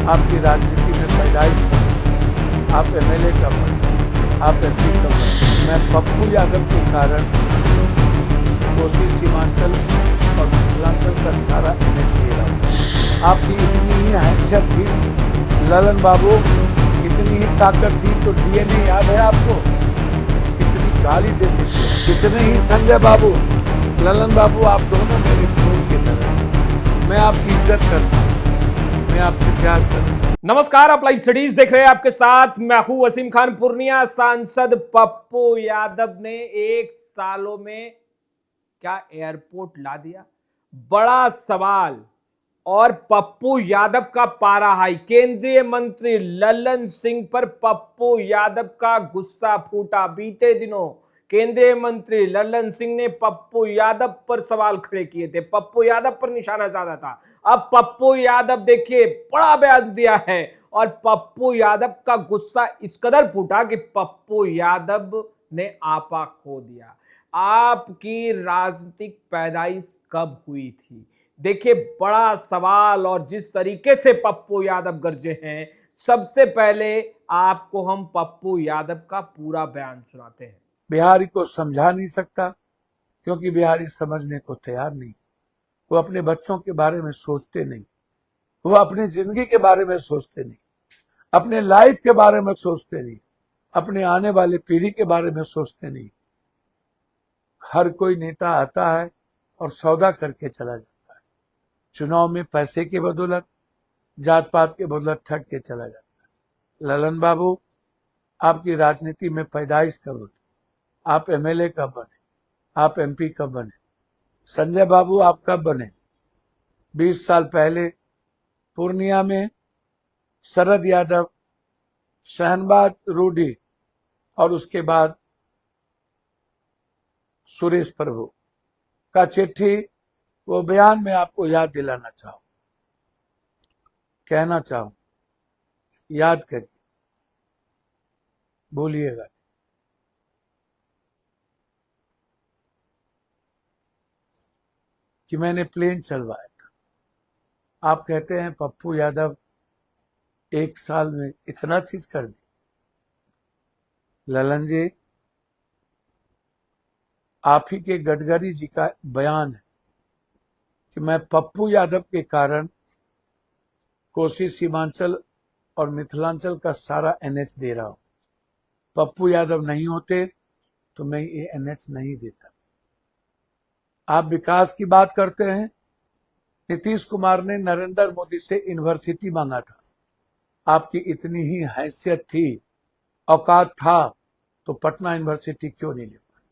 आपकी राजनीति में पैदाइश करूं, आप एमएलए कब बने, आप एमपी कब बने। मैं पप्पू यादव के कारण कोसी सीमांचल और मिथिलांचल का सारा एनएच दे रहा हूँ। आपकी इतनी ही हैसियत थी ललन बाबू, इतनी ही ताकत थी तो डीएनए याद है आपको, कितनी गाली देते थे। इतने ही संजय बाबू, ललन बाबू, आप दोनों मेरे खून के तरह। मैं आपकी इज्जत करता हूँ, मैं आपसे प्यार करता हूँ। नमस्कार, आप लाइव स्टडीज देख रहे हैं। आपके साथ मैं हूं वसीम खान। पूर्णिया सांसद पप्पू यादव ने 1 सालों में क्या एयरपोर्ट ला दिया, बड़ा सवाल। और पप्पू यादव का पारा हाई। केंद्रीय मंत्री ललन सिंह पर पप्पू यादव का गुस्सा फूटा। बीते दिनों केंद्रीय मंत्री ललन सिंह ने पप्पू यादव पर सवाल खड़े किए थे, पप्पू यादव पर निशाना साधा था। अब पप्पू यादव देखिए बड़ा बयान दिया है और पप्पू यादव का गुस्सा इस कदर फूटा कि पप्पू यादव ने आपा खो दिया। आपकी राजनीतिक पैदाइश कब हुई थी? देखिए बड़ा सवाल। और जिस तरीके से पप्पू यादव गरजे हैं, सबसे पहले आपको हम पप्पू यादव का पूरा बयान सुनाते हैं। बिहारी को समझा नहीं सकता क्योंकि बिहारी समझने को तैयार नहीं। वो अपने बच्चों के बारे में सोचते नहीं, वो अपनी जिंदगी के बारे में सोचते नहीं, अपने लाइफ के बारे में सोचते नहीं, अपने आने वाले पीढ़ी के बारे में सोचते नहीं। हर कोई नेता आता है और सौदा करके चला जाता है। चुनाव में पैसे के बदौलत, जात पात के बदौलत ठग के चला जाता है। ललन बाबू, आपकी राजनीति में पैदाइश कब हुई? आप एमएलए कब बने, आप एमपी कब बने। संजय बाबू, आप कब बने? 20 साल पहले पूर्णिया में शरद यादव, शहनबाज रूडी और उसके बाद सुरेश प्रभु का चिट्ठी, वो बयान में आपको याद दिलाना चाहूं, कहना चाहूं, याद करिए, भूलिएगा। कि मैंने प्लेन चलवाया था। आप कहते हैं पप्पू यादव 1 साल में इतना चीज कर दी। ललन जी, आप ही के गडकरी जी का बयान है कि मैं पप्पू यादव के कारण कोसी सीमांचल और मिथिलांचल का सारा एनएच दे रहा हूं। पप्पू यादव नहीं होते तो मैं ये एनएच नहीं देता। आप विकास की बात करते हैं। नीतीश कुमार ने नरेंद्र मोदी से यूनिवर्सिटी मांगा था। आपकी इतनी ही हैसियत थी, औकात था, तो पटना यूनिवर्सिटी क्यों नहीं ले पाए?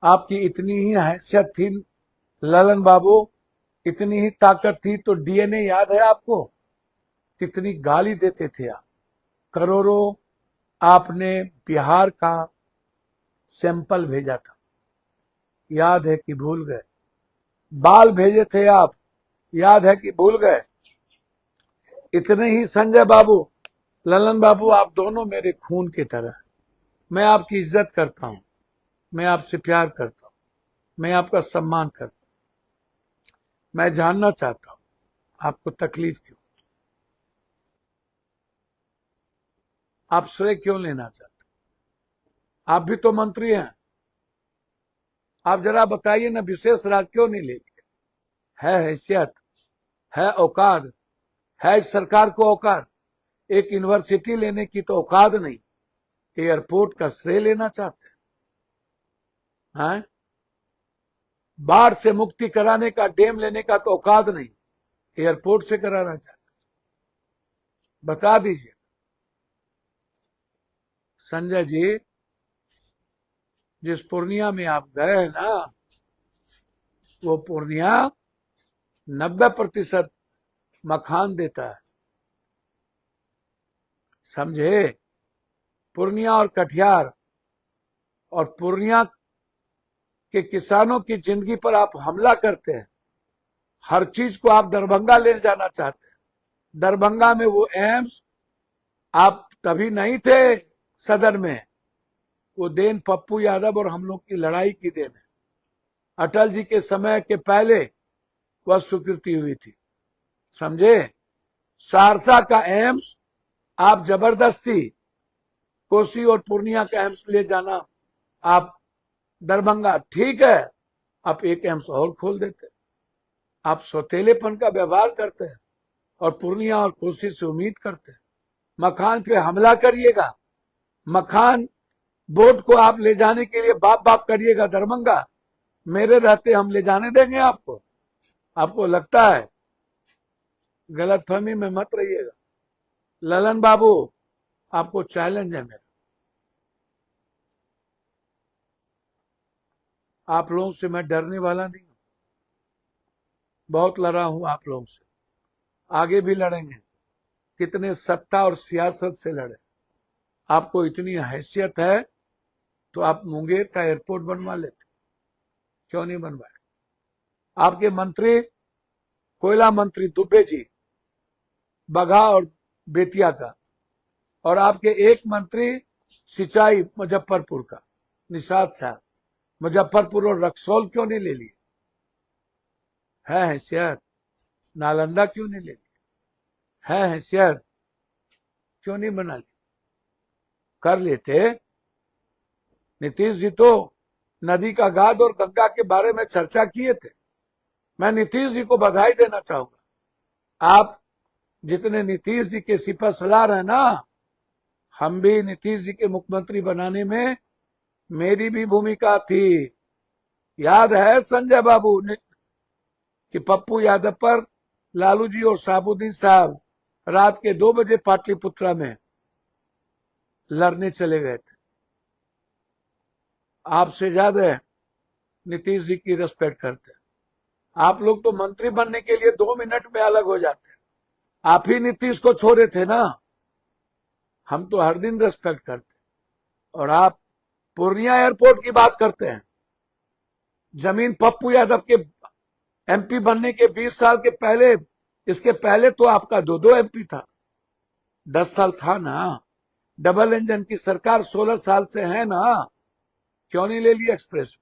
आपकी इतनी ही हैसियत थी ललन बाबू, इतनी ही ताकत थी तो डीएनए याद है आपको, कितनी गाली देते थे आप। करोड़ों आपने बिहार का सैंपल भेजा था, याद है कि भूल गए? बाल भेजे थे आप, याद है कि भूल गए? इतने ही संजय बाबू, ललन बाबू, आप दोनों मेरे खून की तरह। मैं आपकी इज्जत करता हूं, मैं आपसे प्यार करता हूं, मैं आपका सम्मान करता हूं। मैं जानना चाहता हूं आपको तकलीफ क्यों, आप श्रेय क्यों लेना चाहते? आप भी तो मंत्री हैं। आप जरा बताइए ना, विशेष राज क्यों नहीं ले लिए? है हैसियत, है औकात, है इस सरकार को औकात? एक यूनिवर्सिटी लेने की तो औकात नहीं, एयरपोर्ट का श्रेय लेना चाहते हैं? बाढ़ से मुक्ति कराने का, डैम लेने का तो औकात नहीं, एयरपोर्ट से कराना चाहते? बता दीजिए संजय जी। जिस पूर्णिया में आप गए हैं ना, वो पूर्णिया 90% मखान देता है, समझे? पूर्णिया और कटिहार और पूर्णिया के किसानों की जिंदगी पर आप हमला करते हैं। हर चीज को आप दरभंगा ले जाना चाहते हैं। दरभंगा में वो एम्स, आप तभी नहीं थे सदन में, वो देन पप्पू यादव और हम लोग की लड़ाई की देन है। अटल जी के समय के पहले वह स्वीकृति हुई थी, समझे? सहरसा का एम्स आप जबरदस्ती कोसी और पूर्णिया का एम्स ले जाना, आप दरभंगा, ठीक है, आप एक एम्स और खोल देते। आप सौतेलेपन का व्यवहार करते हैं और पूर्णिया और कोसी से उम्मीद करते हैं। मखान पे हमला करिएगा, मखान बोर्ड को आप ले जाने के लिए बाप बाप करिएगा दरभंगा, मेरे रहते हम ले जाने देंगे आपको? आपको लगता है? गलतफहमी में मत रहिएगा। ललन बाबू, आपको चैलेंज है मेरा, आप लोगों से मैं डरने वाला नहीं हूं। बहुत लड़ा हूं आप लोगों से, आगे भी लड़ेंगे। कितने सत्ता और सियासत से लड़े। आपको इतनी हैसियत है तो आप मुंगेर का एयरपोर्ट बनवा लेते, क्यों नहीं बनवाया? आपके मंत्री, कोयला मंत्री दुबे जी, बघा और बेतिया का, और आपके एक मंत्री सिंचाई मुजफ्फरपुर का, निषाद साहब, मुजफ्फरपुर और रक्सौल क्यों नहीं ले लिए? है हैसियत? नालंदा क्यों नहीं ले ली? है हैसियत? क्यों नहीं बना ली? कर लेते। नीतीश जी तो नदी का गाद और गंगा के बारे में चर्चा किए थे। मैं नीतीश जी को बधाई देना चाहूंगा। आप जितने नीतीश जी के सिपह सलार हैं ना, हम भी नीतीश जी के मुख्यमंत्री बनाने में मेरी भी भूमिका थी। याद है संजय बाबू ने कि पप्पू यादव पर लालू जी और साबुद्दीन साहब रात के 2 बजे पाटलिपुत्रा में लड़ने चले गए थे। आपसे ज्यादा नीतीश जी की रेस्पेक्ट करते हैं। आप लोग तो मंत्री बनने के लिए 2 मिनट में अलग हो जाते हैं। आप ही नीतीश को छोड़े थे ना, हम तो हर दिन रेस्पेक्ट करते हैं। और आप पूर्णिया एयरपोर्ट की बात करते हैं। जमीन पप्पू यादव के एमपी बनने के 20 साल के पहले, इसके पहले तो आपका 2-2 एमपी था। 10 साल था ना। डबल इंजन की सरकार 16 साल से है ना। क्यों नहीं ले लिया एक्सप्रेस?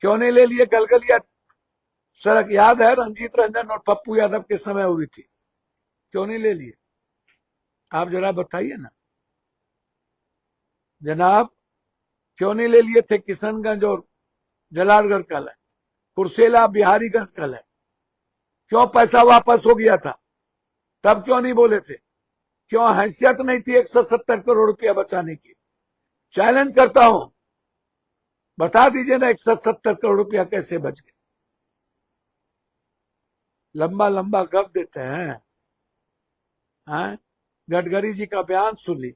क्यों नहीं ले लिए गलगलिया सड़क? याद है रंजीत रंजन और पप्पू यादव के समय हुई थी, क्यों नहीं ले लिए? आप जरा बताइए ना जनाब, क्यों नहीं ले लिए थे? किशनगंज और जलालगढ़ का लाइन, कुर्सेला बिहारीगंज का लाइन, क्यों पैसा वापस हो गया था? तब क्यों नहीं बोले थे? क्यों हैसियत नहीं थी 170 करोड़ रुपया बचाने की? चैलेंज करता हूं, बता दीजिए ना 170 करोड़ रुपया कैसे बच गए? लंबा लंबा गप देते हैं। गडकरी जी का बयान सुन लीजिए,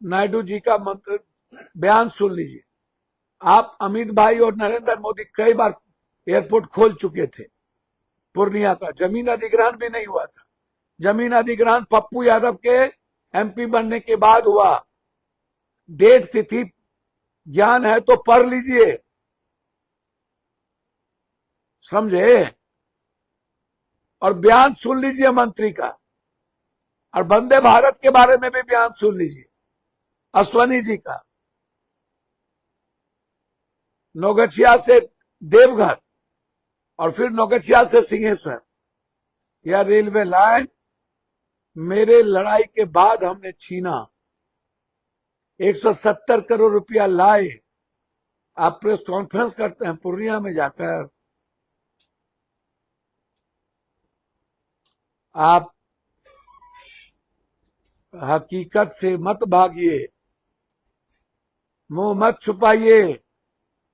नायडू जी का मंत्र बयान सुन लीजिए। आप अमित भाई और नरेंद्र मोदी कई बार एयरपोर्ट खोल चुके थे। पूर्णिया का जमीन अधिग्रहण भी नहीं हुआ था। जमीन अधिग्रहण पप्पू यादव के एमपी बनने के बाद हुआ। डेट तिथि ज्ञान है तो पढ़ लीजिए, समझे? और बयान सुन लीजिए मंत्री का, और वंदे भारत के बारे में भी बयान सुन लीजिए अश्वनी जी का। नौगछिया से देवघर और फिर नौगछिया से सिंहेश्वर, यह रेलवे लाइन मेरे लड़ाई के बाद हमने छीना। 170 करोड़ रुपया लाए। आप प्रेस कॉन्फ्रेंस करते हैं पूर्णिया में जाकर। आप हकीकत से मत भागिए, मुंह मत छुपाइए,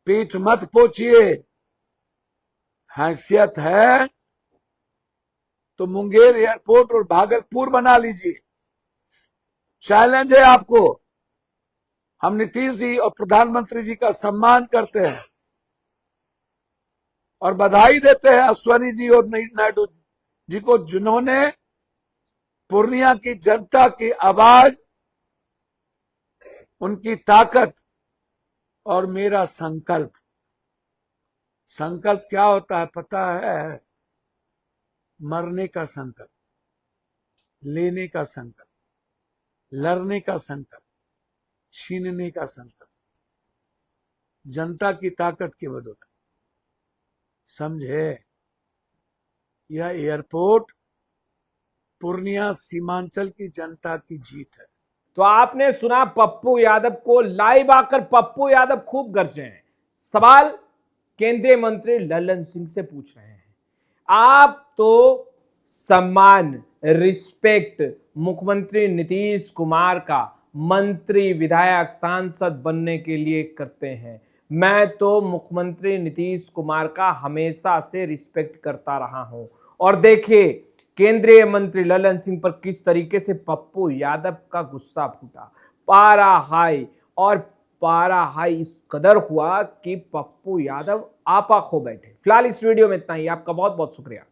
पीठ मत पोछिए। हैसियत है तो मुंगेर एयरपोर्ट और भागलपुर बना लीजिए। चैलेंज है आपको। हम नीतीश जी और प्रधानमंत्री जी का सम्मान करते हैं और बधाई देते हैं अश्वनी जी और नायडू जी को, जिन्होंने पूर्णिया की जनता की आवाज, उनकी ताकत और मेरा संकल्प। संकल्प क्या होता है पता है? मरने का संकल्प, लेने का संकल्प, लड़ने का संकल्प, छीनने का संकल्प, जनता की ताकत की बदौलत। समझे? यह एयरपोर्ट पूर्णिया सीमांचल की जनता की जीत है। तो आपने सुना पप्पू यादव को, लाइव आकर पप्पू यादव खूब गरजे हैं। सवाल केंद्रीय मंत्री लल्लन सिंह से पूछ रहे हैं। आप तो सम्मान, रिस्पेक्ट मुख्यमंत्री नीतीश कुमार का मंत्री, विधायक, सांसद बनने के लिए करते हैं। मैं तो मुख्यमंत्री नीतीश कुमार का हमेशा से रिस्पेक्ट करता रहा हूं। और देखिए केंद्रीय मंत्री लल्लन सिंह पर किस तरीके से पप्पू यादव का गुस्सा फूटा। पारा हाई, और पारा हाई इस कदर हुआ कि पप्पू यादव आपा खो बैठे। फिलहाल इस वीडियो में इतना ही। आपका बहुत बहुत शुक्रिया।